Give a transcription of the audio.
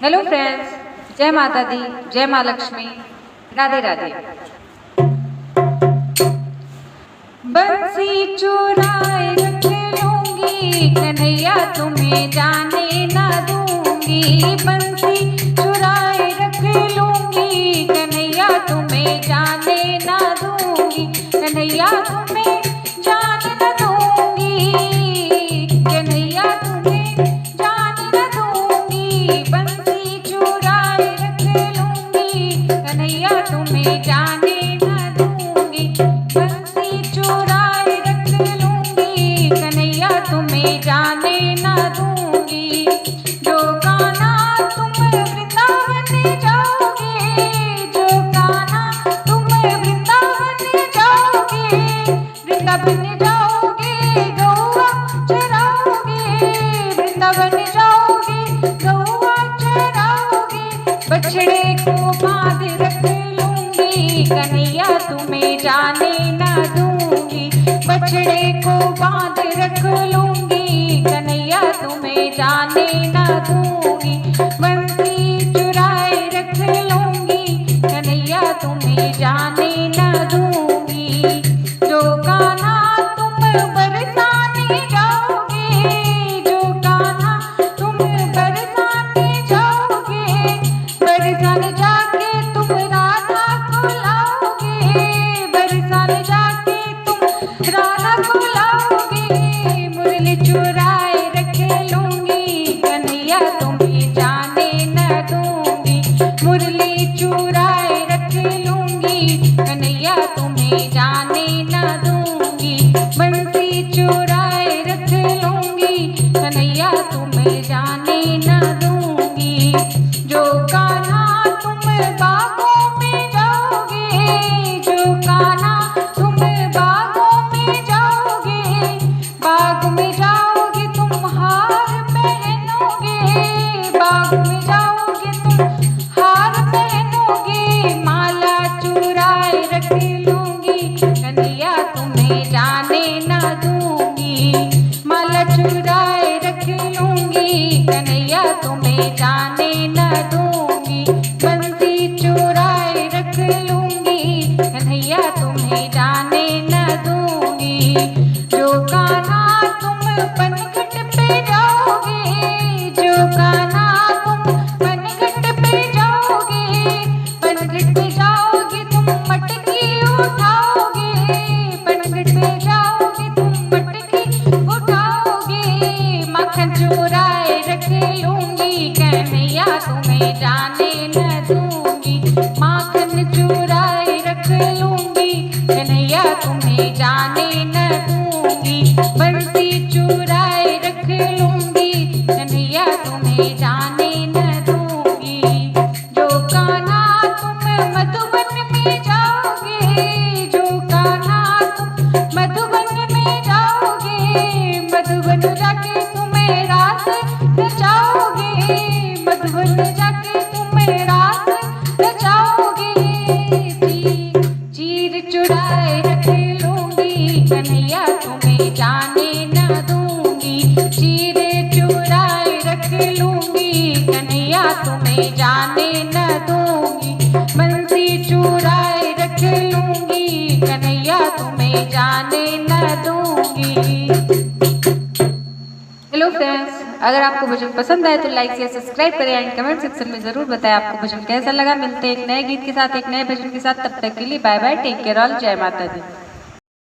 Hello friends, जय माता दी, जय माँ लक्ष्मी, राधे राधे। बंसी चुराए रख लूंगी, कन्हैया तुम्हें जाने ना दूंगी। बंसी चुराए रख लूंगी, कन्हैया तुम्हें जाने ना दूंगी। कन्हैया तुम्हें जाने ना दूंगी, कन्हैया तुम्हें जाने ना दूंगी। बंसी चुराए रख लूंगी, कन्हैया तुम्हें जाने ना दूंगी। बंसी चुराए रख लूंगी, कन्हैया तुम्हें जाने ना दूंगी। जो गाना तुम वृंदावन जाओगे, जो गाना तुम वृंदावन जाओगे, वृंदावन जाओगे गौआ चराओगे, वृंदावन जाओगे गौआ चराओगे। बछड़े को बांध रख लूंगी, कन्हैया तुम्हें जाने ना दूंगी। बछड़े को बांध रख लूंगी, कन्हैया तुम्हें जाने ना दूंगी। बंसी चुराए रख लूंगी, कन्हैया तुम्हें जाने ना दूंगी। जो गाना तुम बरसाने जाओगे, जो गाना तुम बरसाने जाओगे, बरसाने जाके तुम राधा को लाओगे, बरसाने जाके तुम राधा को लाओगे। मुरली चुराए रख लूंगी, कन्हैया तुम्हें जाने न दूंगी। मुरली चुराए रख लूंगी, कन्हैया तुम्हें जाने न दूंगी। बंसी चुराए रख लूंगी, कन्हैया तुम्हें जाने न दूंगी। जो गाना तुम बागों में जाओगे, जो गाना तुम बागों में जाओगे, बाग में जाओगे तुम हार पहनोगे, बाग में जाओगे तुम हार पहनोगे। माला चुराए रख लूंगी, कन्हैया तुम्हें जाने ना दूंगी। माला चुराए रख लूंगी, कन्हैया तुम्हें जाने ना दूंगी। बंसी चुराए रख लूंगी, कन्हैया तुम्हें जाने ना दूंगी। जो गाना तुम पनघट पे जाओगे, जो गाना तुम पनघट पे जाओगे, पनघट पे जाओगे तुम मटकी उठाओगे, पनघट पे जाओगे तुम मटकी उठाओगे। माखन चुराए रख लूंगी, कन्हैया तुम्हें जाने न दूंगी। माखन चुराए रख लूंगी, कन्हैया तुम्हें जाने न दूंगी। बंसी चुराए रख लूंगी, कन्हैया तुम्हें जाने न दूंगी। जो गाना तुम मधुबन में जाओगे, जो गाना तुम मधुबन में जाओगे, मधुबन जाके तुम्हें रात नचाओगे, मधुबन जाके तुम्हें रात नचाओगे। चीर चुराए रख लूंगी, कन्हैया तुम्हें जाने न दूंगी। चीर चुराए रख लूंगी, कन्हैया तुम्हें जाने न दूंगी। बंसी चुराए रख लूंगी, कन्हैया तुम्हें जाने न दूंगी। हेलो फ्रेंड्स, अगर आपको भजन पसंद आए तो लाइक या सब्सक्राइब करें एंड कमेंट सेक्शन में जरूर बताएं आपको भजन कैसा लगा। मिलते हैं एक नए गीत के साथ, एक नए भजन के साथ। तब तक के लिए bye bye, take care all, जय माता दी।